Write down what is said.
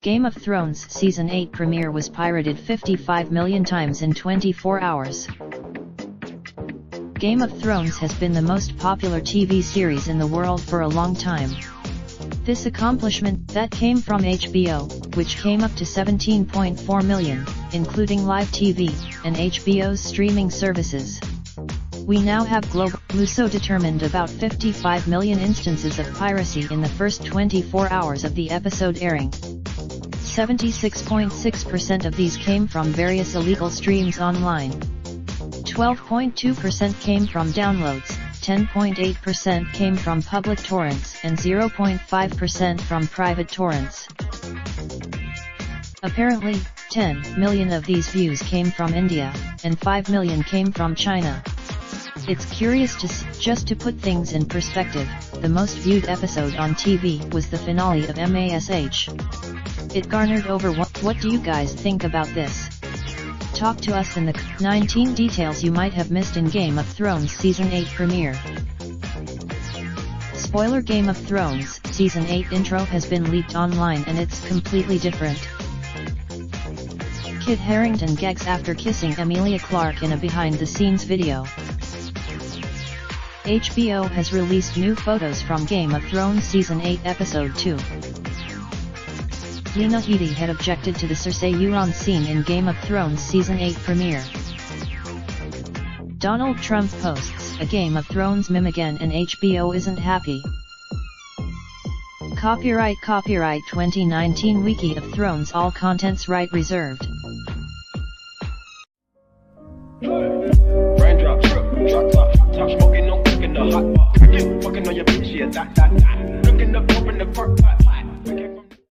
Game of Thrones Season 8 premiere was pirated 55 million times in 24 hours. Game of Thrones has been the most popular TV series in the world for a long time. This accomplishment that came from HBO, which came up to 17.4 million, including live TV, and HBO's streaming services. We now have global. Musso determined about 55 million instances of piracy in the first 24 hours of the episode airing. 76.6% of these came from various illegal streams online. 12.2% came from downloads, 10.8% came from public torrents, and 0.5% from private torrents. Apparently, 10 million of these views came from India, and 5 million came from China. It's curious to see. Just to put things in perspective, the most viewed episode on TV was the finale of MASH. It garnered over What do you guys think about this? Talk to us in the 19 details you might have missed in Game of Thrones Season 8 premiere. Spoiler: Game of Thrones Season 8 intro has been leaked online and it's completely different. Kit Harington gags after kissing Emilia Clarke in a behind-the-scenes video. HBO has released new photos from Game of Thrones Season 8 Episode 2. Lena Headey had objected to the Cersei Euron scene in Game of Thrones Season 8 premiere. Donald Trump posts a Game of Thrones meme again and HBO isn't happy. Copyright 2019 Wiki of Thrones, all contents right reserved. Raindrop, drop top smoking, no cooking the hot pot. Fucking on your bitch, yeah, that. Looking up, open the park pot.